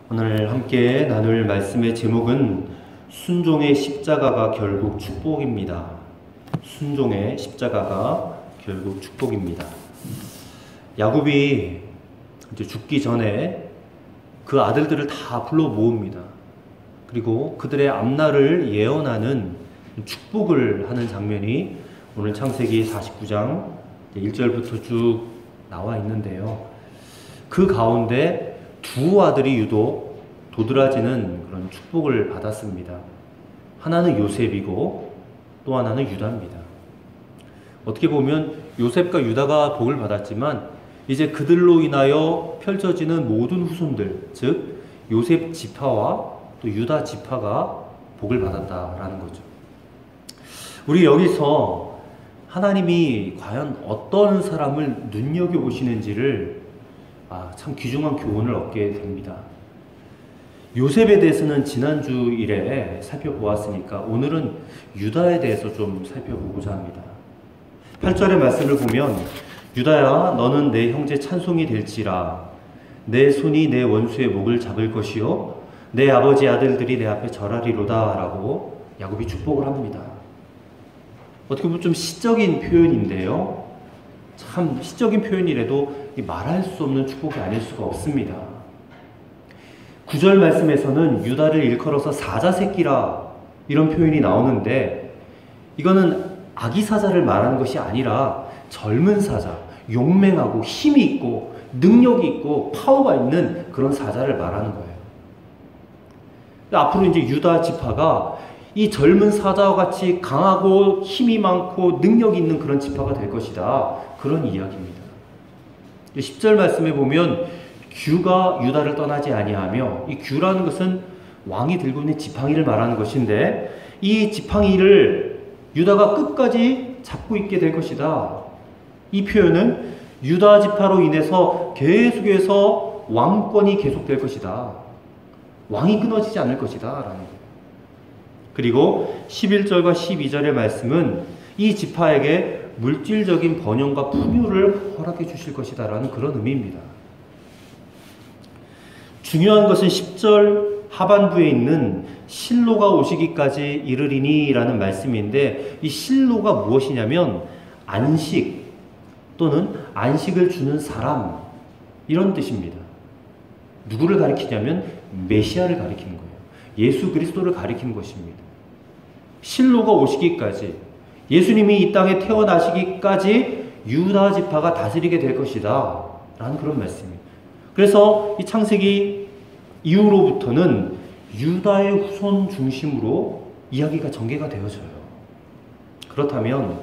오늘 함께 나눌 말씀의 제목은 순종의 십자가가 결국 축복입니다. 순종의 십자가가 결국 축복입니다. 야곱이 이제 죽기 전에 그 아들들을 다 불러 모읍니다. 그리고 그들의 앞날을 예언하는 축복을 하는 장면이 오늘 창세기 49장 1절부터 쭉 나와 있는데요. 그 가운데 두 아들이 유독 도드라지는 그런 축복을 받았습니다. 하나는 요셉이고 또 하나는 유다입니다. 어떻게 보면 요셉과 유다가 복을 받았지만 이제 그들로 인하여 펼쳐지는 모든 후손들, 즉 요셉 지파와 또 유다 지파가 복을 받았다라는 거죠. 우리 여기서 하나님이 과연 어떤 사람을 눈여겨보시는지를 참 귀중한 교훈을 얻게 됩니다. 요셉에 대해서는 지난주 일에 살펴보았으니까 오늘은 유다에 대해서 좀 살펴보고자 합니다. 8절의 말씀을 보면 유다야 너는 내 형제 찬송이 될지라 내 손이 내 원수의 목을 잡을 것이요 내 아버지 아들들이 내 앞에 절하리로다 라고 야곱이 축복을 합니다. 어떻게 보면 좀 시적인 표현인데요. 참 시적인 표현이라도 말할 수 없는 축복이 아닐 수가 없습니다. 9절 말씀에서는 유다를 일컬어서 사자새끼라 이런 표현이 나오는데 이거는 아기 사자를 말하는 것이 아니라 젊은 사자, 용맹하고 힘이 있고 능력이 있고 파워가 있는 그런 사자를 말하는 거예요. 앞으로 이제 유다 지파가 이 젊은 사자와 같이 강하고 힘이 많고 능력이 있는 그런 지파가 될 것이다. 그런 이야기입니다. 10절 말씀에 보면 규가 유다를 떠나지 아니하며 이 규라는 것은 왕이 들고 있는 지팡이를 말하는 것인데 이 지팡이를 유다가 끝까지 잡고 있게 될 것이다. 이 표현은 유다 지파로 인해서 계속해서 왕권이 계속될 것이다. 왕이 끊어지지 않을 것이다. 라는 거예요. 그리고 11절과 12절의 말씀은 이 지파에게 물질적인 번영과 풍요를 허락해 주실 것이다 라는 그런 의미입니다. 중요한 것은 10절 하반부에 있는 실로가 오시기까지 이르리니 라는 말씀인데 이 실로가 무엇이냐면 안식 또는 안식을 주는 사람 이런 뜻입니다. 누구를 가리키냐면 메시아를 가리키는 거예요. 예수 그리스도를 가리키는 것입니다. 실로가 오시기까지 예수님이 이 땅에 태어나시기까지 유다 지파가 다스리게 될 것이다 라는 그런 말씀입니다. 그래서 이 창세기 이후로부터는 유다의 후손 중심으로 이야기가 전개가 되어져요. 그렇다면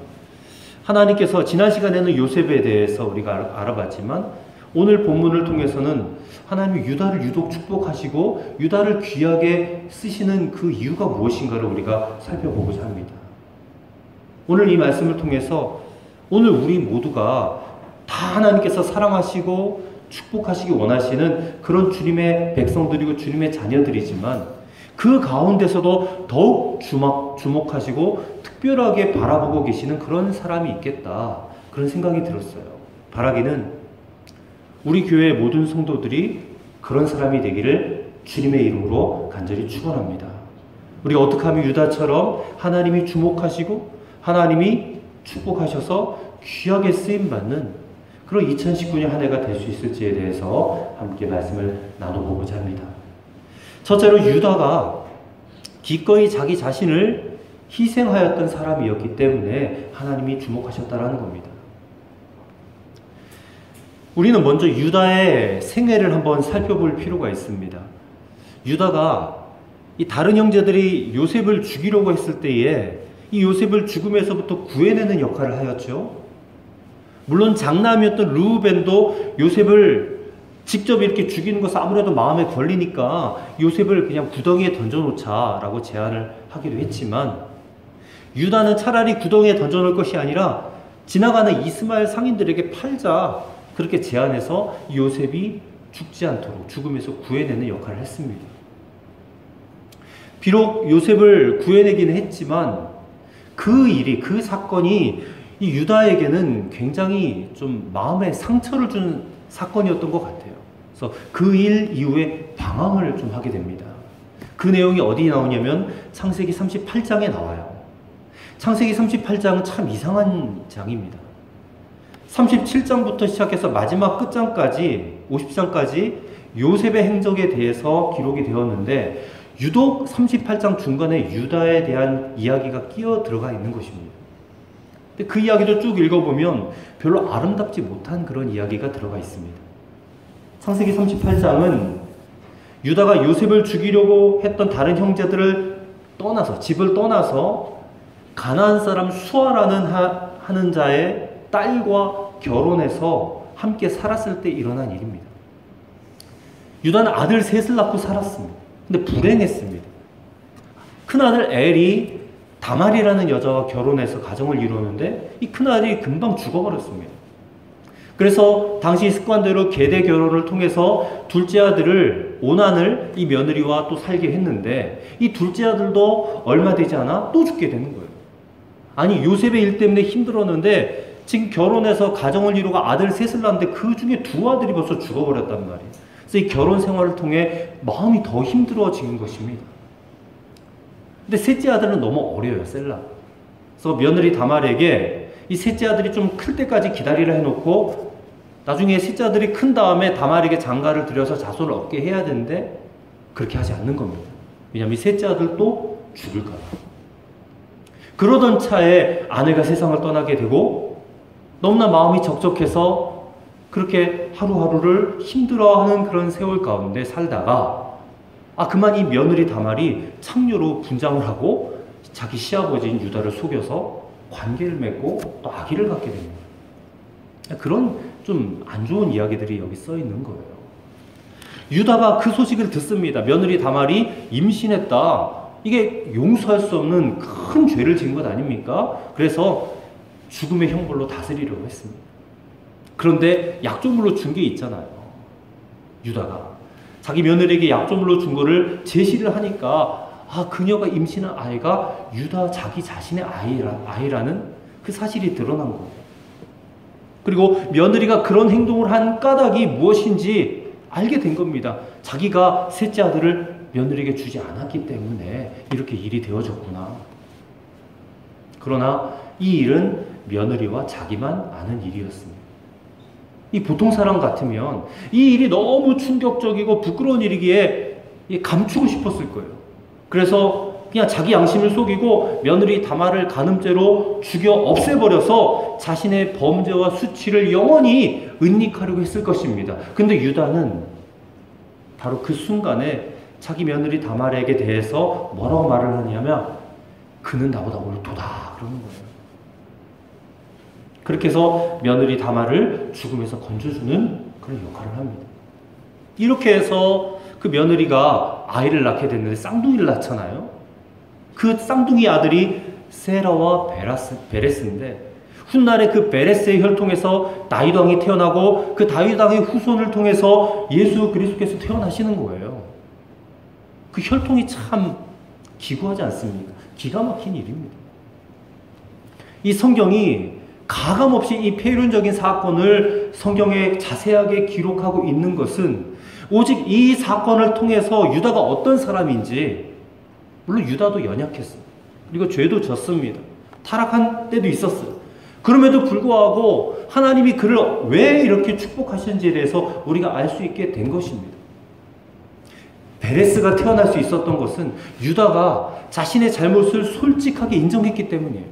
하나님께서 지난 시간에는 요셉에 대해서 우리가 알아봤지만 오늘 본문을 통해서는 하나님이 유다를 유독 축복하시고 유다를 귀하게 쓰시는 그 이유가 무엇인가를 우리가 살펴보고자 합니다. 오늘 이 말씀을 통해서 오늘 우리 모두가 다 하나님께서 사랑하시고 축복하시기 원하시는 그런 주님의 백성들이고 주님의 자녀들이지만 그 가운데서도 더욱 주목하시고 특별하게 바라보고 계시는 그런 사람이 있겠다. 그런 생각이 들었어요. 바라기는 우리 교회의 모든 성도들이 그런 사람이 되기를 주님의 이름으로 간절히 축원합니다. 우리가 어떻게 하면 유다처럼 하나님이 주목하시고 하나님이 축복하셔서 귀하게 쓰임받는 그런 2019년 한 해가 될 수 있을지에 대해서 함께 말씀을 나눠보고자 합니다. 첫째로 유다가 기꺼이 자기 자신을 희생하였던 사람이었기 때문에 하나님이 주목하셨다라는 겁니다. 우리는 먼저 유다의 생애를 한번 살펴볼 필요가 있습니다. 유다가 이 다른 형제들이 요셉을 죽이려고 했을 때에 이 요셉을 죽음에서부터 구해내는 역할을 하였죠. 물론 장남이었던 르우벤도 요셉을 직접 이렇게 죽이는 것은 아무래도 마음에 걸리니까 요셉을 그냥 구덩이에 던져놓자라고 제안을 하기도 했지만 유다는 차라리 구덩이에 던져놓을 것이 아니라 지나가는 이스마엘 상인들에게 팔자 그렇게 제안해서 요셉이 죽지 않도록 죽음에서 구해내는 역할을 했습니다. 비록 요셉을 구해내기는 했지만 그 일이 그 사건이 이 유다에게는 굉장히 좀 마음에 상처를 준 사건이었던 것 같아요. 그래서 그 일 이후에 방황을 좀 하게 됩니다. 그 내용이 어디 나오냐면 창세기 38장에 나와요. 창세기 38장은 참 이상한 장입니다. 37장부터 시작해서 마지막 끝장까지 50장까지 요셉의 행적에 대해서 기록이 되었는데 유독 38장 중간에 유다에 대한 이야기가 끼어 들어가 있는 것입니다. 근데 그 이야기도 쭉 읽어보면 별로 아름답지 못한 그런 이야기가 들어가 있습니다. 창세기 38장은 유다가 요셉을 죽이려고 했던 다른 형제들을 떠나서 집을 떠나서 가나안 사람 수아라는 하는 자의 딸과 결혼해서 함께 살았을 때 일어난 일입니다. 유다는 아들 셋을 낳고 살았습니다. 근데 불행했습니다. 큰아들 엘이 다말이라는 여자와 결혼해서 가정을 이루었는데 이 큰아들이 금방 죽어버렸습니다. 그래서 당시 습관대로 계대 결혼을 통해서 둘째 아들을 오난을 이 며느리와 또 살게 했는데 이 둘째 아들도 얼마 되지 않아 또 죽게 되는 거예요. 아니 요셉의 일 때문에 힘들었는데 지금 결혼해서 가정을 이루고 아들 셋을 낳았는데 그 중에 두 아들이 벌써 죽어버렸단 말이에요. 그래서 이 결혼 생활을 통해 마음이 더 힘들어지는 것입니다. 근데 셋째 아들은 너무 어려요. 셀라. 그래서 며느리 다말에게 이 셋째 아들이 좀 클 때까지 기다리라 해놓고 나중에 셋째 아들이 큰 다음에 다말에게 장가를 들여서 자손을 얻게 해야 되는데 그렇게 하지 않는 겁니다. 왜냐하면 이 셋째 아들도 죽을까 봐. 그러던 차에 아내가 세상을 떠나게 되고 너무나 마음이 적적해서 그렇게 하루하루를 힘들어하는 그런 세월 가운데 살다가 그만 이 며느리 다말이 창녀로 분장을 하고 자기 시아버지인 유다를 속여서 관계를 맺고 또 아기를 갖게 됩니다. 그런 좀 안 좋은 이야기들이 여기 써 있는 거예요. 유다가 그 소식을 듣습니다. 며느리 다말이 임신했다. 이게 용서할 수 없는 큰 죄를 지은 것 아닙니까? 그래서 죽음의 형벌로 다스리려고 했습니다. 그런데 약조물로 준 게 있잖아요. 유다가 자기 며느리에게 약조물로 준 거를 제시를 하니까 그녀가 임신한 아이가 유다 자기 자신의 아이라는 그 사실이 드러난 거예요. 그리고 며느리가 그런 행동을 한 까닭이 무엇인지 알게 된 겁니다. 자기가 셋째 아들을 며느리에게 주지 않았기 때문에 이렇게 일이 되어졌구나. 그러나 이 일은 며느리와 자기만 아는 일이었습니다. 이 보통 사람 같으면 이 일이 너무 충격적이고 부끄러운 일이기에 감추고 싶었을 거예요. 그래서 그냥 자기 양심을 속이고 며느리 다말을 간음죄로 죽여 없애버려서 자신의 범죄와 수치를 영원히 은닉하려고 했을 것입니다. 근데 유다는 바로 그 순간에 자기 며느리 다말에게 대해서 뭐라고 말을 하냐면 그는 나보다 옳도다 그러는 거예요. 그렇게 해서 며느리 다말을 죽음에서 건져주는 그런 역할을 합니다. 이렇게 해서 그 며느리가 아이를 낳게 됐는데 쌍둥이를 낳잖아요. 그 쌍둥이 아들이 세라와 베레스인데 훗날에 그 베레스의 혈통에서 다윗 왕이 태어나고 그 다윗 왕의 후손을 통해서 예수 그리스도께서 태어나시는 거예요. 그 혈통이 참 기구하지 않습니까? 기가 막힌 일입니다. 이 성경이 가감없이 이 폐륜적인 사건을 성경에 자세하게 기록하고 있는 것은 오직 이 사건을 통해서 유다가 어떤 사람인지, 물론 유다도 연약했어요. 그리고 죄도 졌습니다. 타락한 때도 있었어요. 그럼에도 불구하고 하나님이 그를 왜 이렇게 축복하시는지에 대해서 우리가 알 수 있게 된 것입니다. 베레스가 태어날 수 있었던 것은 유다가 자신의 잘못을 솔직하게 인정했기 때문이에요.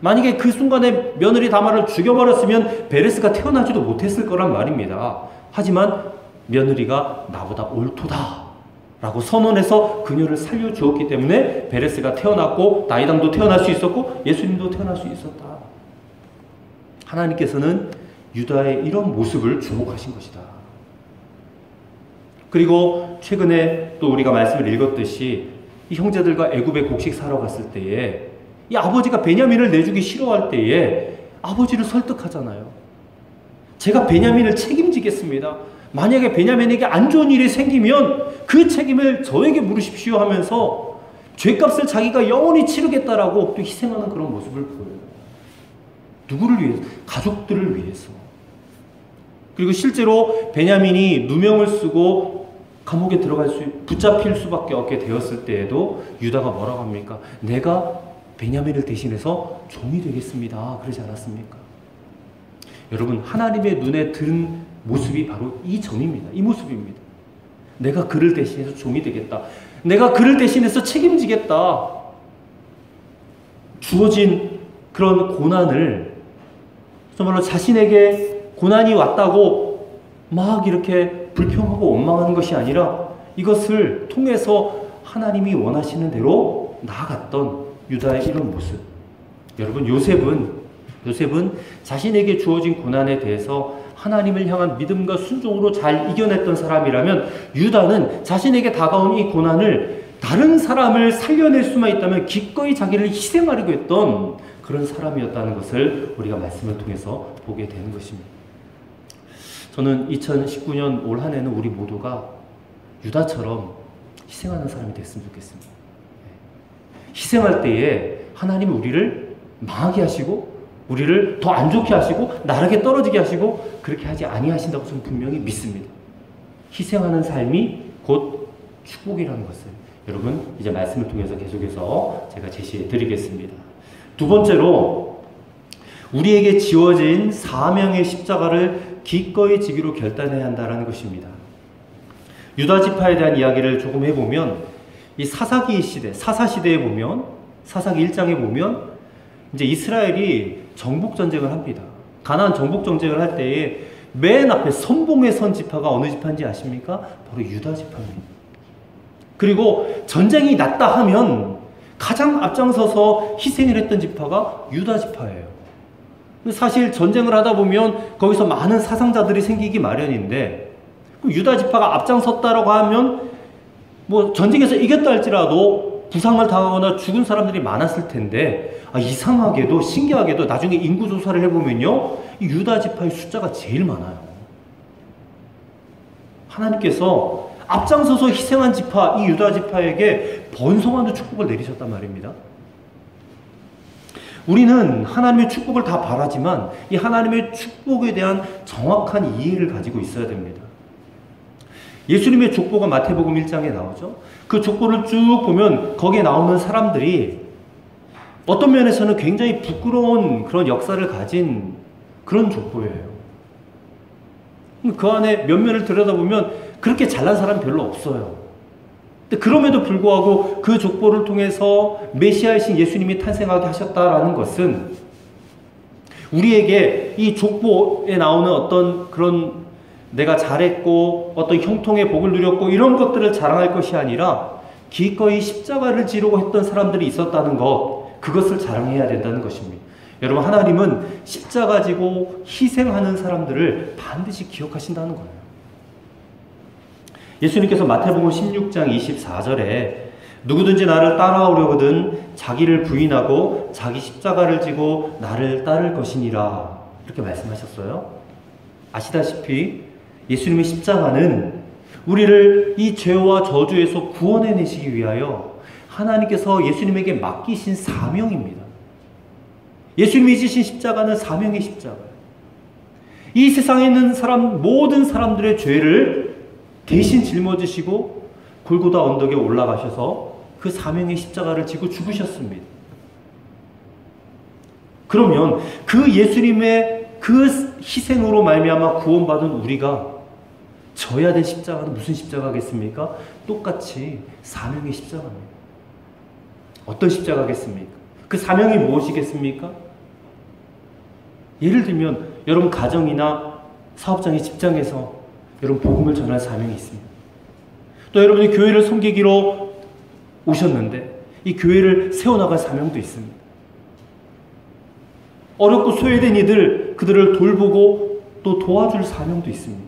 만약에 그 순간에 며느리 다말을 죽여버렸으면 베레스가 태어나지도 못했을 거란 말입니다. 하지만 며느리가 나보다 옳도다 라고 선언해서 그녀를 살려주었기 때문에 베레스가 태어났고 다윗 왕도 태어날 수 있었고 예수님도 태어날 수 있었다. 하나님께서는 유다의 이런 모습을 주목하신 것이다. 그리고 최근에 또 우리가 말씀을 읽었듯이 이 형제들과 애굽에 곡식 사러 갔을 때에 이 아버지가 베냐민을 내주기 싫어할 때에 아버지를 설득하잖아요. 제가 베냐민을 책임지겠습니다. 만약에 베냐민에게 안 좋은 일이 생기면 그 책임을 저에게 물으십시오 하면서 죄값을 자기가 영원히 치르겠다라고 또 희생하는 그런 모습을 보여요. 누구를 위해서? 가족들을 위해서. 그리고 실제로 베냐민이 누명을 쓰고 감옥에 붙잡힐 수밖에 없게 되었을 때에도 유다가 뭐라고 합니까? 내가 베냐민을 대신해서 종이 되겠습니다. 그러지 않았습니까? 여러분, 하나님의 눈에 든 모습이 바로 이 점입니다. 이 모습입니다. 내가 그를 대신해서 종이 되겠다. 내가 그를 대신해서 책임지겠다. 주어진 그런 고난을 정말로 자신에게 고난이 왔다고 막 이렇게 불평하고 원망하는 것이 아니라 이것을 통해서 하나님이 원하시는 대로 나아갔던 유다의 이런 모습. 여러분, 요셉은 자신에게 주어진 고난에 대해서 하나님을 향한 믿음과 순종으로 잘 이겨냈던 사람이라면, 유다는 자신에게 다가온 이 고난을 다른 사람을 살려낼 수만 있다면 기꺼이 자기를 희생하려고 했던 그런 사람이었다는 것을 우리가 말씀을 통해서 보게 되는 것입니다. 저는 2019년 올 한 해는 우리 모두가 유다처럼 희생하는 사람이 됐으면 좋겠습니다. 희생할 때에 하나님이 우리를 망하게 하시고 우리를 더 안 좋게 하시고 나락에 떨어지게 하시고 그렇게 하지 아니하신다고 저는 분명히 믿습니다. 희생하는 삶이 곧 축복이라는 것을 여러분 이제 말씀을 통해서 계속해서 제가 제시해 드리겠습니다. 두 번째로, 우리에게 지워진 사명의 십자가를 기꺼이 지기로 결단해야 한다는 것입니다. 유다 지파에 대한 이야기를 조금 해보면, 이 사사기 시대, 사사시대에 보면, 사사기 1장에 보면 이제 이스라엘이 정복전쟁을 합니다. 가나안 정복전쟁을 할 때에 맨 앞에 선봉에 선 지파가 어느 지파인지 아십니까? 바로 유다 지파입니다. 그리고 전쟁이 났다 하면 가장 앞장서서 희생을 했던 지파가 유다 지파예요. 사실 전쟁을 하다 보면 거기서 많은 사상자들이 생기기 마련인데, 유다 지파가 앞장섰다라고 하면 뭐 전쟁에서 이겼다 할지라도 부상을 당하거나 죽은 사람들이 많았을 텐데, 이상하게도 신기하게도 나중에 인구조사를 해보면요, 이 유다 지파의 숫자가 제일 많아요. 하나님께서 앞장서서 희생한 지파, 이 유다 지파에게 번성하는 축복을 내리셨단 말입니다. 우리는 하나님의 축복을 다 바라지만 이 하나님의 축복에 대한 정확한 이해를 가지고 있어야 됩니다. 예수님의 족보가 마태복음 1장에 나오죠. 그 족보를 쭉 보면 거기에 나오는 사람들이 어떤 면에서는 굉장히 부끄러운 그런 역사를 가진 그런 족보예요. 그 안에 면면을 들여다보면 그렇게 잘난 사람이 별로 없어요. 근데 그럼에도 불구하고 그 족보를 통해서 메시아이신 예수님이 탄생하게 하셨다라는 것은 우리에게 이 족보에 나오는 어떤 그런 내가 잘했고 어떤 형통의 복을 누렸고 이런 것들을 자랑할 것이 아니라 기꺼이 십자가를 지르고 했던 사람들이 있었다는 것, 그것을 자랑해야 된다는 것입니다. 여러분, 하나님은 십자가 지고 희생하는 사람들을 반드시 기억하신다는 거예요. 예수님께서 마태복음 16장 24절에 누구든지 나를 따라오려거든 자기를 부인하고 자기 십자가를 지고 나를 따를 것이니라, 이렇게 말씀하셨어요. 아시다시피 예수님의 십자가는 우리를 이 죄와 저주에서 구원해내시기 위하여 하나님께서 예수님에게 맡기신 사명입니다. 예수님이 지신 십자가는 사명의 십자가예요. 이 세상에 있는 모든 사람들의 죄를 대신 짊어지시고 골고다 언덕에 올라가셔서 그 사명의 십자가를 지고 죽으셨습니다. 그러면 그 예수님의 그 희생으로 말미암아 구원받은 우리가 져야 될 십자가는 무슨 십자가겠습니까? 똑같이 사명의 십자가입니다. 어떤 십자가겠습니까? 그 사명이 무엇이겠습니까? 예를 들면 여러분 가정이나 사업장의 직장에서 여러분 복음을 전할 사명이 있습니다. 또 여러분이 교회를 섬기기로 오셨는데 이 교회를 세워나갈 사명도 있습니다. 어렵고 소외된 이들, 그들을 돌보고 또 도와줄 사명도 있습니다.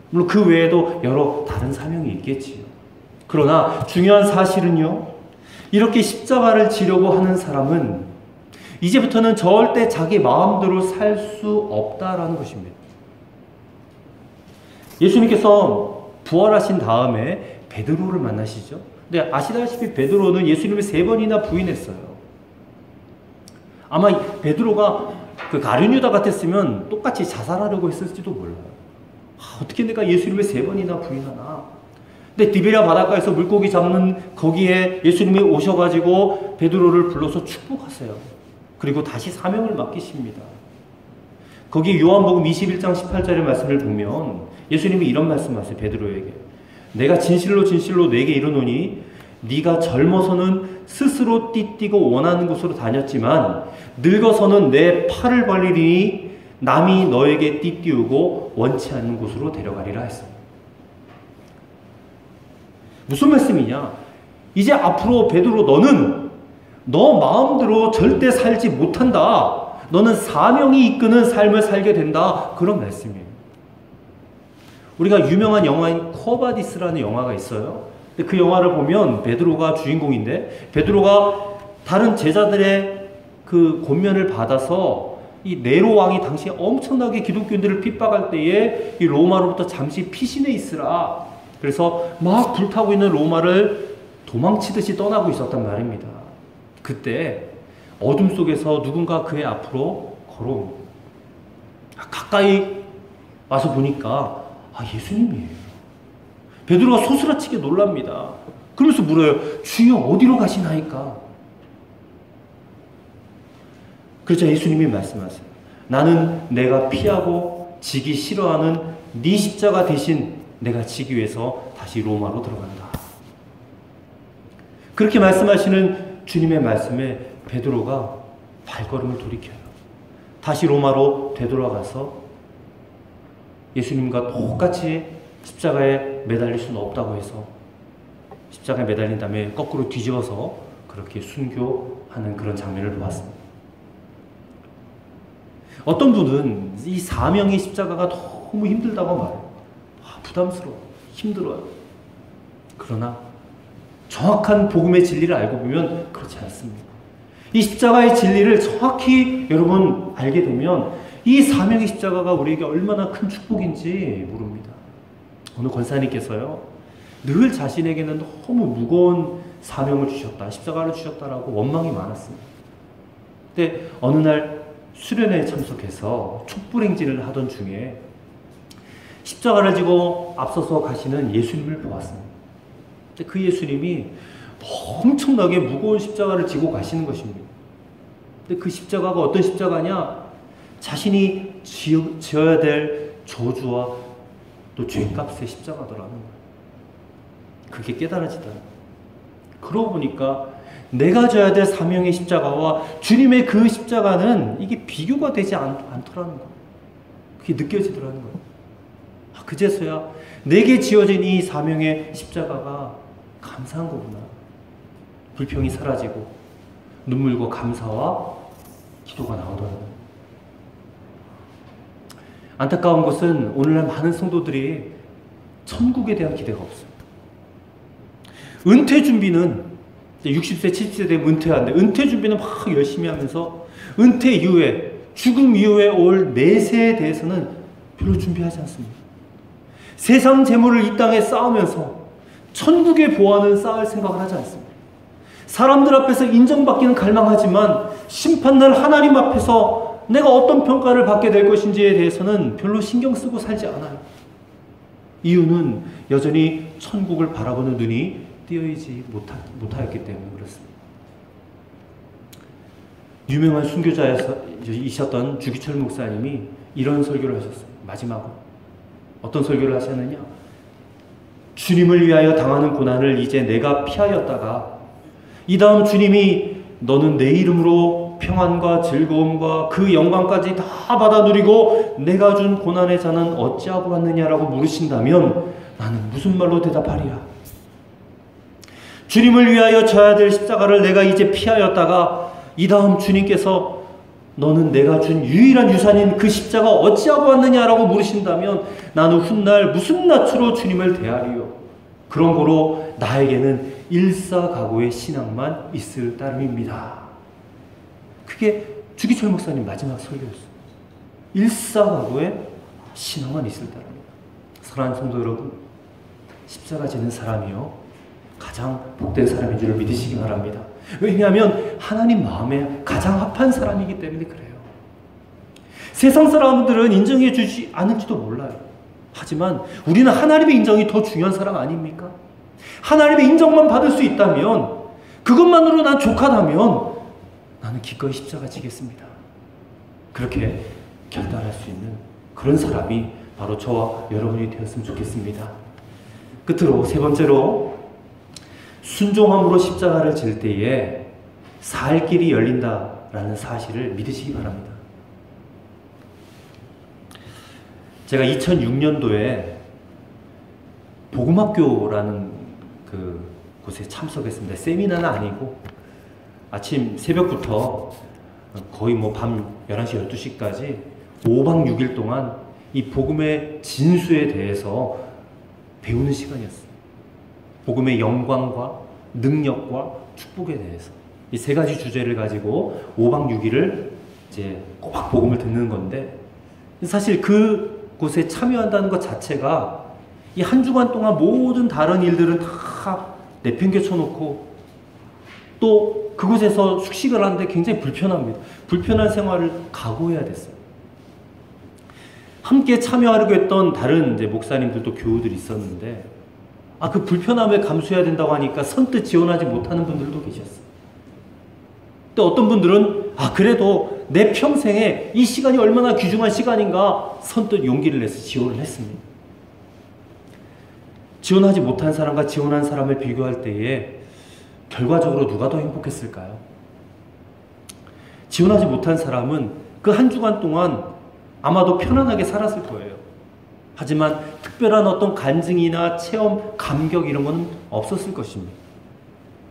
물론 그 외에도 여러 다른 사명이 있겠지요. 그러나 중요한 사실은요, 이렇게 십자가를 지려고 하는 사람은 이제부터는 절대 자기 마음대로 살 수 없다라는 것입니다. 예수님께서 부활하신 다음에 베드로를 만나시죠. 근데 아시다시피 베드로는 예수님을 3번이나 부인했어요. 아마 베드로가 그 가룟 유다 같았으면 똑같이 자살하려고 했을지도 몰라요. 어떻게 내가 예수님을 3번이나 부인하나. 근데 디베랴 바닷가에서 물고기 잡는 거기에 예수님이 오셔가지고 베드로를 불러서 축복하세요. 그리고 다시 사명을 맡기십니다. 거기 요한복음 21장 18절의 말씀을 보면 예수님이 이런 말씀하세요. 베드로에게. 내가 진실로 진실로 네게 이르노니 네가 젊어서는 스스로 띠띠고 원하는 곳으로 다녔지만 늙어서는 내 팔을 벌리리니 남이 너에게 띠띠우고 원치 않는 곳으로 데려가리라 했습니다. 무슨 말씀이냐? 이제 앞으로 베드로 너는 너 마음대로 절대 살지 못한다. 너는 사명이 이끄는 삶을 살게 된다. 그런 말씀이에요. 우리가 유명한 영화인 코바디스라는 영화가 있어요. 그 영화를 보면 베드로가 주인공인데 베드로가 다른 제자들의 그 권면을 받아서 이 네로 왕이 당시에 엄청나게 기독교인들을 핍박할 때에 이 로마로부터 잠시 피신해 있으라. 그래서 막 불타고 있는 로마를 도망치듯이 떠나고 있었단 말입니다. 그때 어둠 속에서 누군가 그의 앞으로 걸어옵니다. 가까이 와서 보니까 예수님이에요. 베드로가 소스라치게 놀랍니다. 그러면서 물어요. 주여 어디로 가시나이까? 그러자 예수님이 말씀하세요. 나는 내가 피하고 지기 싫어하는 네 십자가 대신 내가 지기 위해서 다시 로마로 들어간다. 그렇게 말씀하시는 주님의 말씀에 베드로가 발걸음을 돌이켜요. 다시 로마로 되돌아가서 예수님과 똑같이 십자가에 매달릴 수는 없다고 해서 십자가에 매달린 다음에 거꾸로 뒤집어서 그렇게 순교하는 그런 장면을 보았습니다. 어떤 분은 이 사명의 십자가가 너무 힘들다고 말해요. 부담스러워, 힘들어요. 그러나 정확한 복음의 진리를 알고 보면 그렇지 않습니다. 이 십자가의 진리를 정확히 여러분 알게 되면 이 사명의 십자가가 우리에게 얼마나 큰 축복인지 모릅니다. 오늘 권사님께서요 늘 자신에게는 너무 무거운 사명을 주셨다, 십자가를 주셨다라고 원망이 많았습니다. 근데 어느 날 수련회에 참석해서 촛불행진을 하던 중에 십자가를 지고 앞서서 가시는 예수님을 보았습니다. 근데 그 예수님이 엄청나게 무거운 십자가를 지고 가시는 것입니다. 근데 그 십자가가 어떤 십자가냐? 자신이 지어야 될 저주와 또 죄값의 십자가더라는 거예요. 그게 깨달아지더라는 거예요. 그러고 보니까 내가 져야 될 사명의 십자가와 주님의 그 십자가는 이게 비교가 되지 않더라는 거예요. 그게 느껴지더라는 거예요. 그제서야 내게 지어진 이 사명의 십자가가 감사한 거구나. 불평이 사라지고 눈물과 감사와 기도가 나오더라는 거예요. 안타까운 것은 오늘날 많은 성도들이 천국에 대한 기대가 없습니다. 은퇴 준비는 60세, 70세 되면 은퇴하는데 은퇴 준비는 막 열심히 하면서 은퇴 이후에 죽음 이후에 올 내세에 대해서는 별로 준비하지 않습니다. 세상 재물을 이 땅에 쌓으면서 천국의 보화는 쌓을 생각을 하지 않습니다. 사람들 앞에서 인정받기는 갈망하지만 심판날 하나님 앞에서 내가 어떤 평가를 받게 될 것인지에 대해서는 별로 신경 쓰고 살지 않아요. 이유는 여전히 천국을 바라보는 눈이 띄어있지 못하였기 때문에 그렇습니다. 유명한 순교자이셨던 주기철 목사님이 이런 설교를 하셨어요. 마지막으로 어떤 설교를 하셨느냐? 주님을 위하여 당하는 고난을 이제 내가 피하였다가 이 다음 주님이 너는 내 이름으로 평안과 즐거움과 그 영광까지 다 받아 누리고 내가 준 고난의 잔은 어찌하고 왔느냐라고 물으신다면 나는 무슨 말로 대답하리야? 주님을 위하여 져야 될 십자가를 내가 이제 피하였다가 이 다음 주님께서 너는 내가 준 유일한 유산인 그 십자가 어찌하고 왔느냐라고 물으신다면 나는 훗날 무슨 낯으로 주님을 대하리요? 그런 거로 나에게는 일사각오의 신앙만 있을 따름입니다. 그게 주기철 목사님 마지막 설교였어요. 일사각오의 신앙만 있을 따름입니다. 사랑하는 성도 여러분, 십자가 지는 사람이요 가장 복된 사람인 줄 믿으시기 바랍니다. 왜냐하면 하나님 마음에 가장 합한 사람이기 때문에 그래요. 세상 사람들은 인정해 주지 않을지도 몰라요. 하지만 우리는 하나님의 인정이 더 중요한 사람 아닙니까? 하나님의 인정만 받을 수 있다면, 그것만으로 난 족하다면 나는 기꺼이 십자가 지겠습니다. 그렇게 결단할 수 있는 그런 사람이 바로 저와 여러분이 되었으면 좋겠습니다. 끝으로 세 번째로, 순종함으로 십자가를 질 때에 살 길이 열린다라는 사실을 믿으시기 바랍니다. 제가 2006년도에 복음학교라는 그 곳에 참석했습니다. 세미나는 아니고 아침 새벽부터 거의 뭐 밤 11시, 12시까지 5박 6일 동안 이 복음의 진수에 대해서 배우는 시간이었어요. 복음의 영광과 능력과 축복에 대해서 이 세 가지 주제를 가지고 5박 6일을 이제 꼬박 복음을 듣는 건데, 사실 그곳에 참여한다는 것 자체가 이 한 주간 동안 모든 다른 일들은 다 내팽개쳐 놓고 또 그곳에서 숙식을 하는데 굉장히 불편합니다. 불편한 생활을 각오해야 됐어요. 함께 참여하려고 했던 다른 이제 목사님들도 교우들이 있었는데, 그 불편함을 감수해야 된다고 하니까 선뜻 지원하지 못하는 분들도 계셨어요. 또 어떤 분들은 그래도 내 평생에 이 시간이 얼마나 귀중한 시간인가 선뜻 용기를 내서 지원을 했습니다. 지원하지 못한 사람과 지원한 사람을 비교할 때에 결과적으로 누가 더 행복했을까요? 지원하지 못한 사람은 그 한 주간 동안 아마도 편안하게 살았을 거예요. 하지만 특별한 어떤 간증이나 체험, 감격 이런 건 없었을 것입니다.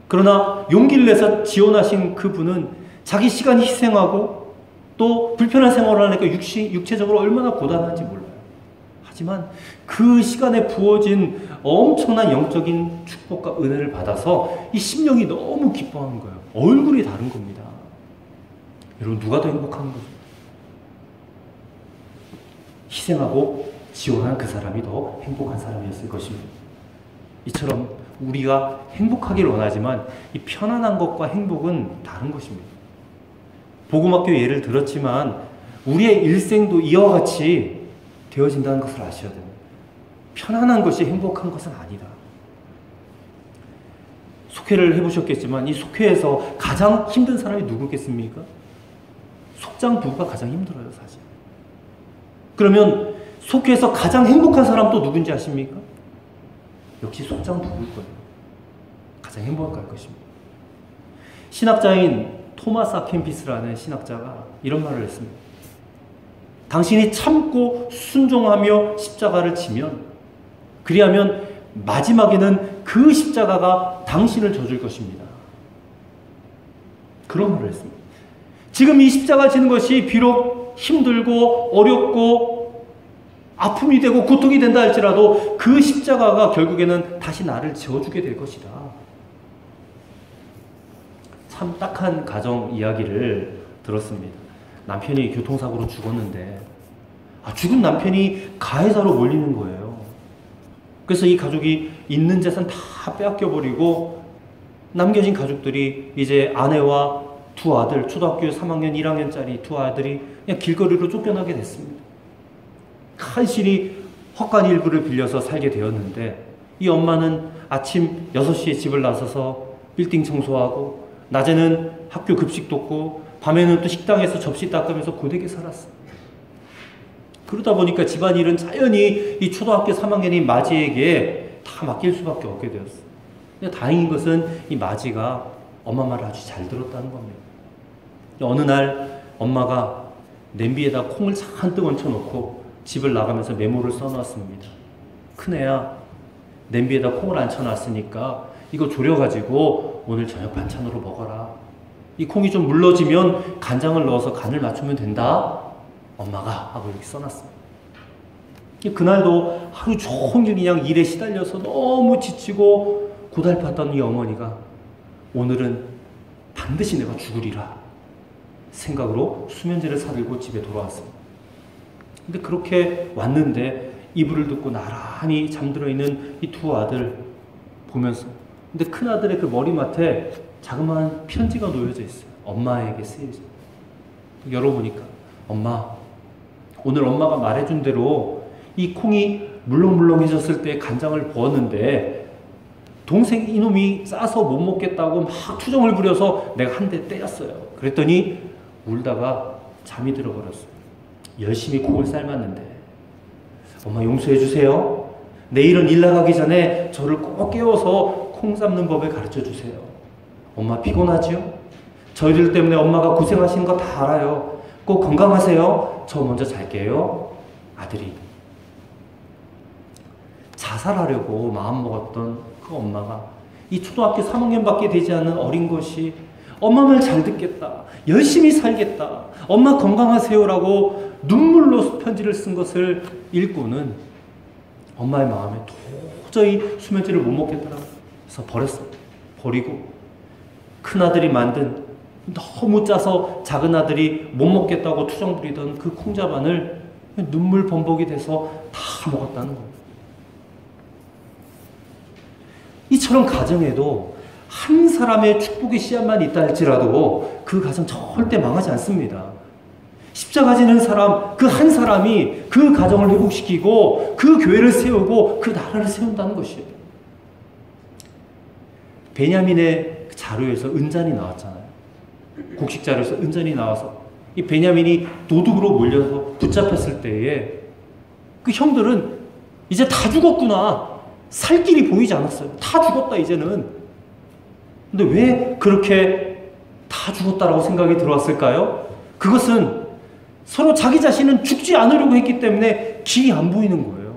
그러나 용기를 내서 지원하신 그분은 자기 시간 희생하고 또 불편한 생활을 하니까 육체적으로 얼마나 고단한지 몰라요. 하지만 그 시간에 부어진 엄청난 영적인 축복과 은혜를 받아서 이 심령이 너무 기뻐하는 거예요. 얼굴이 다른 겁니다. 여러분, 누가 더 행복한 거죠? 희생하고 지원한 그 사람이 더 행복한 사람이었을 것입니다. 이처럼 우리가 행복하기를 원하지만 이 편안한 것과 행복은 다른 것입니다. 복음학교 예를 들었지만 우리의 일생도 이와 같이 되어진다는 것을 아셔야 됩니다. 편안한 것이 행복한 것은 아니다. 속회를 해보셨겠지만 이 속회에서 가장 힘든 사람이 누구겠습니까? 속장 부부가 가장 힘들어요, 사실. 그러면 속회에서 가장 행복한 사람 또 누군지 아십니까? 역시 속장 부부일 거예요. 가장 행복할 것입니다. 신학자인 토마스 아켄피스라는 신학자가 이런 말을 했습니다. 당신이 참고 순종하며 십자가를 지면, 그리하면 마지막에는 그 십자가가 당신을 져줄 것입니다. 그런 말을 했습니다. 지금 이 십자가 지는 것이 비록 힘들고 어렵고 아픔이 되고 고통이 된다 할지라도 그 십자가가 결국에는 다시 나를 지어주게 될 것이다. 참 딱한 가정 이야기를 들었습니다. 남편이 교통사고로 죽었는데 죽은 남편이 가해자로 몰리는 거예요. 그래서 이 가족이 있는 재산 다 빼앗겨버리고 남겨진 가족들이 이제 아내와 두 아들, 초등학교 3학년, 1학년짜리 두 아들이 그냥 길거리로 쫓겨나게 됐습니다. 간신히 헛간 일부를 빌려서 살게 되었는데 이 엄마는 아침 6시에 집을 나서서 빌딩 청소하고 낮에는 학교 급식 돕고 밤에는 또 식당에서 접시 닦으면서 고되게 살았어요. 그러다 보니까 집안일은 자연히 이 초등학교 3학년인 마지에게 다 맡길 수밖에 없게 되었어요. 근데 다행인 것은 이 마지가 엄마 말을 아주 잘 들었다는 겁니다. 어느 날 엄마가 냄비에다 콩을 잔뜩 얹혀놓고 집을 나가면서 메모를 써놨습니다. 큰애야, 냄비에다 콩을 앉혀놨으니까 이거 졸여가지고 오늘 저녁 반찬으로 먹어라. 이 콩이 좀 물러지면 간장을 넣어서 간을 맞추면 된다. 엄마가 하고 이렇게 써놨습니다. 그날도 하루 종일 그냥 일에 시달려서 너무 지치고 고달팠던 이 어머니가 오늘은 반드시 내가 죽으리라 생각으로 수면제를 사들고 집에 돌아왔습니다. 근데 그렇게 왔는데 이불을 듣고 나란히 잠들어 있는 이 두 아들 보면서, 근데 큰 아들의 그 머리맡에 자그마한 편지가 놓여져 있어요. 엄마에게 쓰여져. 열어보니까, 엄마, 오늘 엄마가 말해준 대로 이 콩이 물렁물렁해졌을 때 간장을 부었는데 동생 이놈이 싸서 못 먹겠다고 막 투정을 부려서 내가 한 대 때렸어요. 그랬더니 울다가 잠이 들어버렸어요. 열심히 콩을 삶았는데 엄마 용서해 주세요. 내일은 일 나가기 전에 저를 꼭 깨워서 콩 삶는 법을 가르쳐 주세요. 엄마 피곤하지요? 저희들 때문에 엄마가 고생하시는 거 다 알아요. 꼭 건강하세요. 저 먼저 잘게요. 아들이 자살하려고 마음먹었던 그 엄마가 이 초등학교 3학년밖에 되지 않은 어린 것이 엄마 말 잘 듣겠다, 열심히 살겠다, 엄마 건강하세요라고 눈물로 편지를 쓴 것을 읽고는 엄마의 마음에 도저히 수면제를 못 먹겠더라고요. 그래서 버렸어요. 버리고 큰아들이 만든 너무 짜서 작은 아들이 못 먹겠다고 투정 부리던 그 콩자반을 눈물 범벅이 돼서 다 먹었다는 겁니다. 이처럼 가정에도 한 사람의 축복의 씨앗만 있다 할지라도 그 가정 절대 망하지 않습니다. 십자가 지는 사람, 그 한 사람이 그 가정을 회복시키고 그 교회를 세우고 그 나라를 세운다는 것이에요. 베냐민의 자료에서 은잔이 나왔잖아요. 곡식 자료에서 은잔이 나와서 이 베냐민이 도둑으로 몰려서 붙잡혔을 때에 그 형들은 이제 다 죽었구나. 살 길이 보이지 않았어요. 다 죽었다 이제는. 근데 왜 그렇게 다 죽었다라고 생각이 들어왔을까요? 그것은 서로 자기 자신은 죽지 않으려고 했기 때문에 길이 안 보이는 거예요.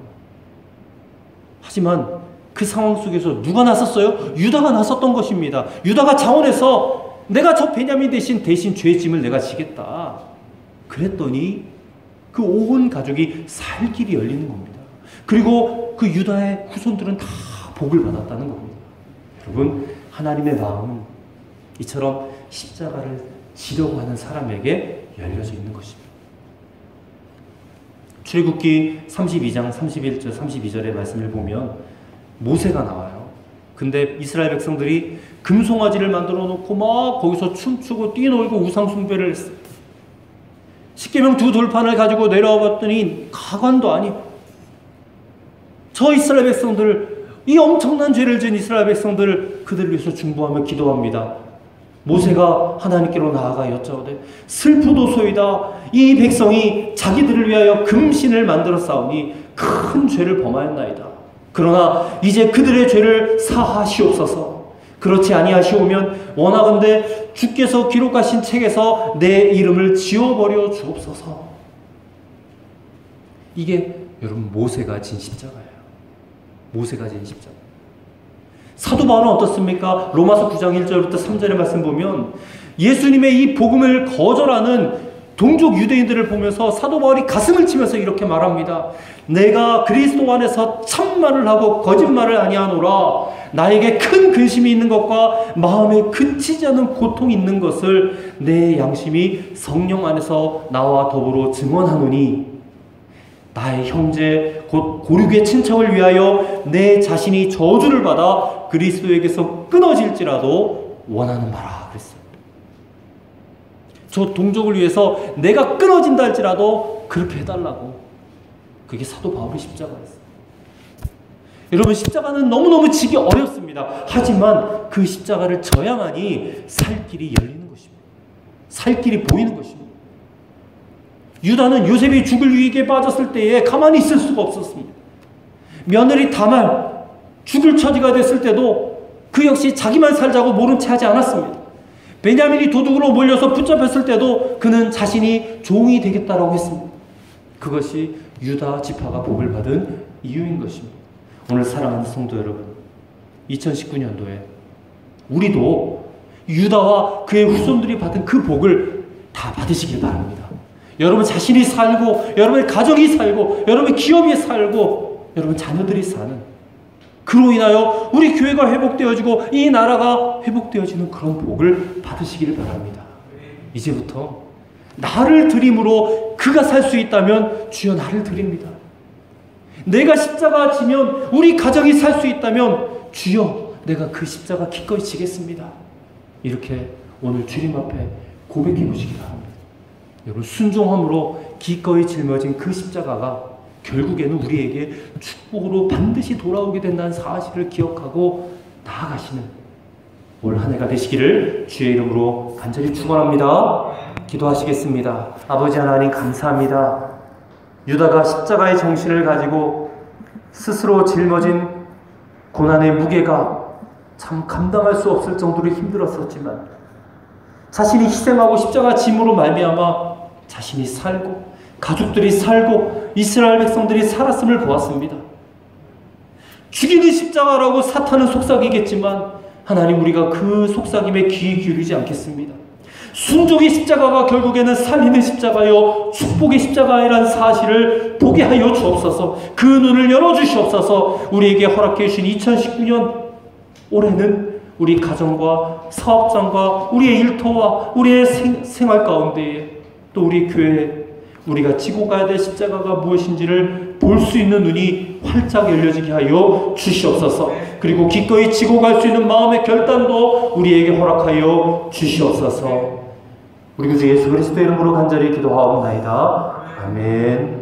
하지만 그 상황 속에서 누가 나섰어요? 유다가 나섰던 것입니다. 유다가 자원해서 내가 저 베냐민 대신 죄짐을 내가 지겠다. 그랬더니 그 온 가족이 살 길이 열리는 겁니다. 그리고 그 유다의 후손들은 다 복을 받았다는 겁니다. 여러분, 하나님의 마음은 이처럼 십자가를 지려고 하는 사람에게 열려져 있는 것입니다. 출애굽기 32장 31절 32절의 말씀을 보면 모세가 나와요. 근데 이스라엘 백성들이 금송아지를 만들어 놓고 막 거기서 춤추고 뛰놀고 우상 숭배를 했어요. 십계명 두 돌판을 가지고 내려와 봤더니 가관도 아니고 저 이스라엘 백성들, 이 엄청난 죄를 지은 이스라엘 백성들을 그들을 위해서 중보하며 기도합니다. 모세가 하나님께로 나아가 여짜오되 슬프도소이다. 이 백성이 자기들을 위하여 금신을 만들어 싸우니 큰 죄를 범하였나이다. 그러나 이제 그들의 죄를 사하시옵소서. 그렇지 아니하시오면 원하건대 주께서 기록하신 책에서 내 이름을 지워버려 주옵소서. 이게 여러분 모세가 진 십자가예요. 모세가 진 십자가. 사도 바울은 어떻습니까? 로마서 9장 1절부터 3절의 말씀 보면 예수님의 이 복음을 거절하는 동족 유대인들을 보면서 사도 바울이 가슴을 치면서 이렇게 말합니다. 내가 그리스도 안에서 참말을 하고 거짓말을 아니하노라. 나에게 큰 근심이 있는 것과 마음에 그치지 않은 고통이 있는 것을 내 양심이 성령 안에서 나와 더불어 증언하노니 나의 형제 곧 고륙의 친척을 위하여 내 자신이 저주를 받아 그리스도에게서 끊어질지라도 원하는 바라 그랬어요. 저 동족을 위해서 내가 끊어진다 할지라도 그렇게 해달라고. 그게 사도 바울의 십자가였어요. 여러분, 십자가는 너무너무 지기 어렵습니다. 하지만 그 십자가를 져야만이 살 길이 열리는 것입니다. 살 길이 보이는 것입니다. 유다는 요셉이 죽을 위기에 빠졌을 때에 가만히 있을 수가 없었습니다. 며느리 다말 죽을 처지가 됐을 때도 그 역시 자기만 살자고 모른 채 하지 않았습니다. 베냐민이 도둑으로 몰려서 붙잡혔을 때도 그는 자신이 종이 되겠다라고 했습니다. 그것이 유다 지파가 복을 받은 이유인 것입니다. 오늘 사랑하는 성도 여러분, 2019년도에 우리도 유다와 그의 후손들이 받은 그 복을 다 받으시길 바랍니다. 여러분 자신이 살고, 여러분의 가정이 살고, 여러분의 기업이 살고, 여러분 자녀들이 사는, 그로 인하여 우리 교회가 회복되어지고 이 나라가 회복되어지는 그런 복을 받으시기를 바랍니다. 이제부터 나를 드림으로 그가 살 수 있다면 주여 나를 드립니다. 내가 십자가 지면 우리 가정이 살 수 있다면 주여 내가 그 십자가 기꺼이 지겠습니다. 이렇게 오늘 주님 앞에 고백해 보시기 바랍니다. 여러분, 순종함으로 기꺼이 짊어진 그 십자가가 결국에는 우리에게 축복으로 반드시 돌아오게 된다는 사실을 기억하고 나아가시는 올 한 해가 되시기를 주의 이름으로 간절히 축원합니다. 기도하시겠습니다. 아버지 하나님 감사합니다. 유다가 십자가의 정신을 가지고 스스로 짊어진 고난의 무게가 참 감당할 수 없을 정도로 힘들었었지만 자신이 희생하고 십자가 짐으로 말미암아 자신이 살고 가족들이 살고 이스라엘 백성들이 살았음을 보았습니다. 죽이는 십자가라고 사탄은 속삭이겠지만 하나님, 우리가 그 속삭임에 귀 기울이지 않겠습니다. 순종의 십자가가 결국에는 살리는 십자가요 축복의 십자가이란 사실을 보게 하여 주옵소서. 그 눈을 열어주시옵소서. 우리에게 허락해 주신 2019년 올해는 우리 가정과 사업장과 우리의 일터와 우리의 생활 가운데에 또 우리 교회에 우리가 지고 가야 될 십자가가 무엇인지를 볼 수 있는 눈이 활짝 열려지게 하여 주시옵소서. 그리고 기꺼이 지고 갈 수 있는 마음의 결단도 우리에게 허락하여 주시옵소서. 우리 주 예수 그리스도의 이름으로 간절히 기도하옵나이다. 아멘.